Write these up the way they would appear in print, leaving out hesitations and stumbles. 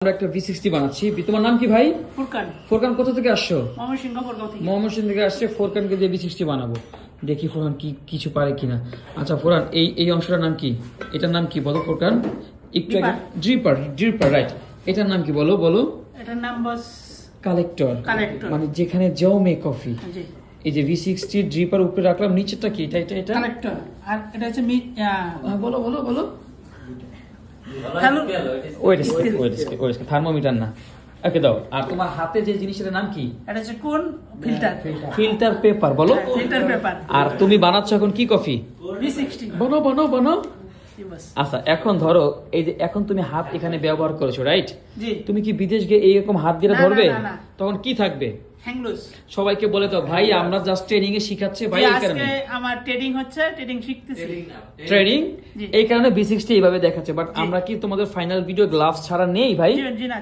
আমরা একটা V60 বানাচ্ছি। তোমার নাম কি ভাই? ফুরকান। ফুরকান কোথা থেকে আসছো? ময়মনসিংহ থেকে আসছে। ফুরকানকে দিয়ে V60 বানাবো, দেখি ফুরকান কি কিছু পারে কিনা। আচ্ছা ফুরকান, এই অংশটার নাম কি? এটার নাম কি বলো ফুরকান? একটু ড্রিপার রাইট। এটার নাম কি বলো? এটার নাম বস কালেক্টর, মানে যেখানে জমে কফি। এই যে V60 ড্রিপার উপরে রাখলাম, নিচেরটা কি? এটা কালেক্টর। আর এটা হচ্ছে বলো থার্মোমিটার না, ওকে দাও। আর তোমার হাতে যে জিনিসটার নাম কি? এটা হচ্ছে কোন? Filter paper. বলো ফিল্টার পেপার। আর তুমি বানাচ্ছ এখন কি কফি? V60। বানো। আচ্ছা এখন ধরো, এই যে এখন তুমি হাত এখানে ব্যবহার করেছো, রাইট? তুমি কি বিদেশ গিয়ে এইরকম হাত দিয়ে ধরবে? তখন কি থাকবে? সবাইকে বলে দাও ভাই আমরা জাস্ট ট্রেনিং এ শিখাচ্ছি ভাই, এই কারণে আমার ট্রেনিং হচ্ছে, ট্রেনিং শিখতেছি। ট্রেনিং এই কারণে V60 এইভাবে দেখাচ্ছে। বাট আমরা কি তোমাদের ফাইনাল ভিডিও গ্লাভস ছাড়া নেই ভাই? জি না।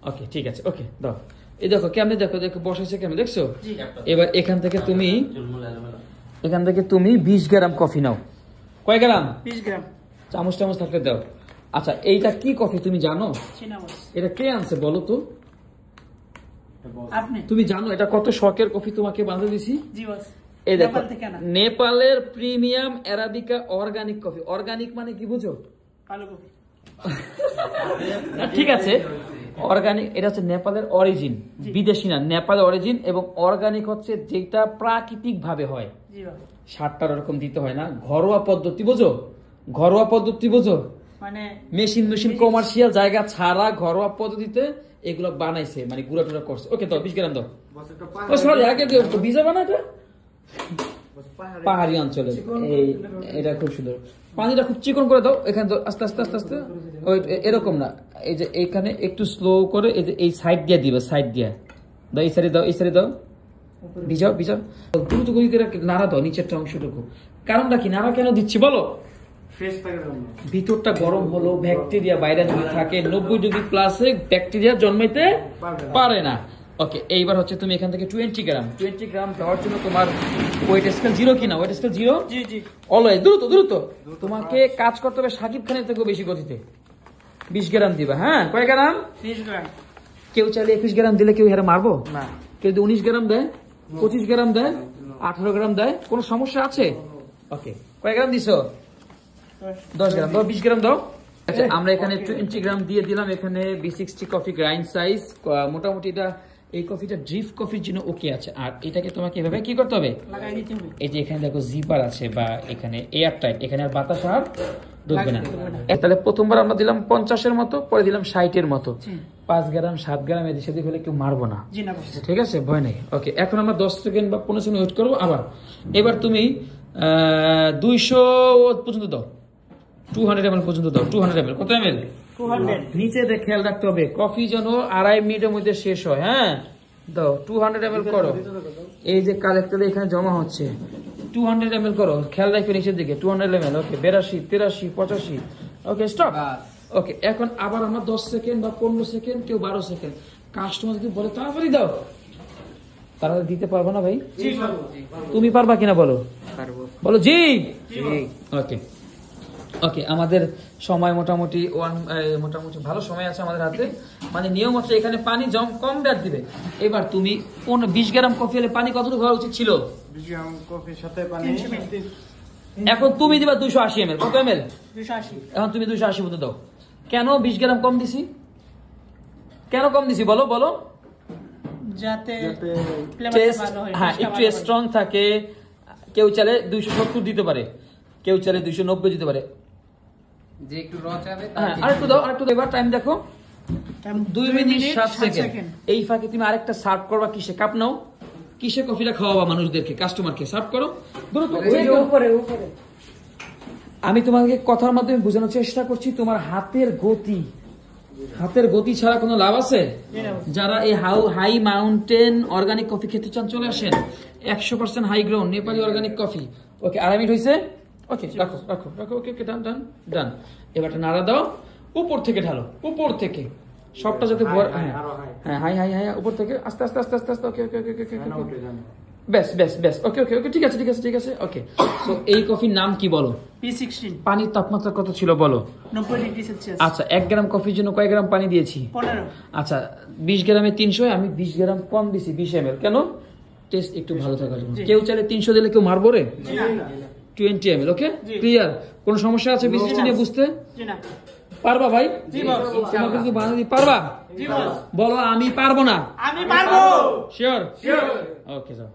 ওকে ঠিক আছে, ওকে দাও। এই দেখো কেমনে, দেখো বসাইছে কেমনে, দেখছো? এবার এখান থেকে তুমি 20 গ্রাম কফি নাও। কয় গ্রাম? 20 গ্রাম। চামচ থাকলে দাও। আচ্ছা এইটা কি কফি তুমি জানো? এটা কে আনছে বলো তো? তুমি জানো এটা কত শখের কফি তোমাকে বানাতে দিছি? এই দেখো, নেপালের premium arabica organic coffee. Organic মানে কি বুঝো? ঠিক আছে, অর্গানিক এটা হচ্ছে নেপালের অরিজিন, বিদেশি না, নেপালের অরিজিন। এবং অর্গানিক হচ্ছে যেটা প্রাকৃতিক ভাবে হয়, সারটার ওরকম দিতে হয় না। ঘরোয়া পদ্ধতি বোঝো? মানে মেশিন কমার্শিয়াল জায়গা ছাড়া ঘরোয়া পদ্ধতিতে এগুলো বানাইছে, মানে গুঁড়া টুড়া করছে। ওকে দাও 20 গ্রাম দাও। সরি আগে ভিজা বানাটা পাহাড়ি অঞ্চলে এটা খুব সুন্দর। পানিটা খুব চিকন করে দাও এখানে, আস্তে ওই এরকম না, এই যে এইখানে একটু স্লো করে, এই যে এই সাইড দিয়ে দিবে, সাইড দিয়ে দাও, এই সাইডে দাও, ভিজাও দ্রুত করে নাড়া দাও নিচেরটা অংশটুকু। কারণটা কি নাড়া কেন দিচ্ছি বলো? ভিতরটা গরম হলো, ব্যাকটেরিয়া বাইরে থাকে, 90 ডিগ্রি প্লাসে ব্যাকটেরিয়া জন্মাইতে পারে না। ওকে এইবার হচ্ছে তুমি এখান থেকে 20 গ্রাম দেওয়ার জন্য তোমার ওয়েট স্কেল 0 কিনা? Weight scale 0? জি অলওয়েজ। দ্রুত তোমাকে কাজ করতে হবে সাকিব খানের থেকেও বেশি গতিতে। 20 গ্রাম দিবা। হ্যাঁ কয় গ্রাম? 20 গ্রাম। কেউ চাইলে 21 গ্রাম দিলে কেউ হেরে মারবো না। কেউ 19 গ্রাম দেয়, 25 গ্রাম দেয়, 18 গ্রাম দেয়, কোনো সমস্যা আছে? ওকে কয় গ্রাম দিছো? 10 গ্রাম দাও। 20 গ্রাম দাও। আচ্ছা আমরা এখানে 20 গ্রাম দিয়ে দিলাম। এখানে V60 কফি গ্রাইন্ড সাইজ মোটামুটি এটা, এই কফিটা ড্রিপ কফির জন্য ওকে আছে। আর এটাকে তোমাকে এভাবে কি করতে হবে? লাগাই দিতে হবে। এই যে এখানে দেখো জিপার আছে, বা এখানে এয়ার টাইট, এখানে আর বাতাস আর ঢুকবে না। তাহলে প্রথমবার আমরা দিলাম 50-এর মতো, পরে দিলাম 60-এর মতো। 5 গ্রাম 7 গ্রাম এদিক সেদিক হলে কেউ মারবো না, ঠিক আছে? ভয় নেই। ওকে এখন আমরা 10 সেকেন্ড বা 15 সেকেন্ড ওয়েট করবো। আবার এবার তুমি 200 পর্যন্ত দাও, 200 ml পর্যন্ত দাও। 200 ml। কত ml? 200। নিচে খেয়াল রাখতে হবে কফি যেন 2.5 মিনিটের মধ্যে শেষ হয়। হ্যাঁ দাও 200 ml করো। এই যে কালেক্টরে এখানে জমা হচ্ছে, 200 ml করো, খেয়াল রাখবে নিচের দিকে। 200 ml। ওকে 82, 83, 85। Okay stop. ওকে এখন আবার আমরা 10 সেকেন্ড বা 15 সেকেন্ড, কেউ 12 সেকেন্ড। কাস্টমার যদি বলে তাড়াতাড়ি দাও, তাড়াতাড়ি দিতে পারবো না ভাই? তুমি পারবা কিনা বলো? বলো জি। ওকে আমাদের সময় মোটামুটি ভালো সময় আছে আমাদের হাতে। মানে নিয়ম হচ্ছে এখানে পানি কম ব্যাট দিবে। এবার তুমি 20 গ্রাম কফি হলে পানি কতটুকু হওয়া উচিত ছিল? 20 গ্রাম কফির সাথে পানি। এখন তুমি দিবা 280 ml। কত ml? 280। এখন তুমি 280 মতো দাও। কেন 20 গ্রাম কম দিছি? কেন কম দিছি বলো? যাতে হ্যাঁ একটু স্ট্রং থাকে। কেউ চাইলে 270 দিতে পারে, কেউ চাইলে 290 দিতে পারে। যে একটু র চাবে আরেকটু দাও। এবার টাইম দেখো 2 মিনিট 7 সেকেন্ড। এই ফাঁকে তুমি আরেকটা সার্ভ করবা। কিসে? কাপ নাও। কিসে কফিটা খাওয়াবা মানুষদেরকে, কাস্টমারকে? সার্ভ করো দ্রুত। আমি তোমাকে কথার মাধ্যমে বোঝানোর চেষ্টা করছি, তোমার হাতের গতি ছাড়া কোনো লাভ আছে? যারা এই হাই মাউন্টেন অর্গানিক কফি খেতে চান চলে আসেন। 100% high ground Nepali organic coffee. Okay 2.5 minute হয়েছে। ওকে রাখো। ওকে ডান। এবারটা নাড়া দাও, উপর থেকে ঢালো, উপর থেকে সবটা যাতে হাই উপর থেকে আস্তে। ওকে বেশ বেশ বেশ, ওকে ওকে ওকে, ঠিক আছে ঠিক আছে ঠিক আছে, ওকে। সো এই কফির নাম কি বলো? P16 পানির তাপমাত্রা কত ছিল বলো? 90 ডিগ্রি সেলসিয়াস। আচ্ছা 1 গ্রাম কফির জন্য কয় গ্রাম পানি দিয়েছি? 15। আচ্ছা 20 গ্রামে 300, আমি 20 গ্রাম কম দিছি 20 ml, কেন? টেস্ট একটু ভালো থাকার জন্য। জি। কেউ চাইলে 300 দিলে কেউ মারবো রে? জি না 20 ml, ওকে জি। ক্লিয়ার? কোন সমস্যা আছে বিসিসটি নিয়ে বুঝতে? জি না পারবা ভাই? জি বস তোমাকে কিছু বানিয়ে দিই, পারবা? জি বস বলো আমি পারবো না। আমি পারবো। শিওর? ওকে যাও।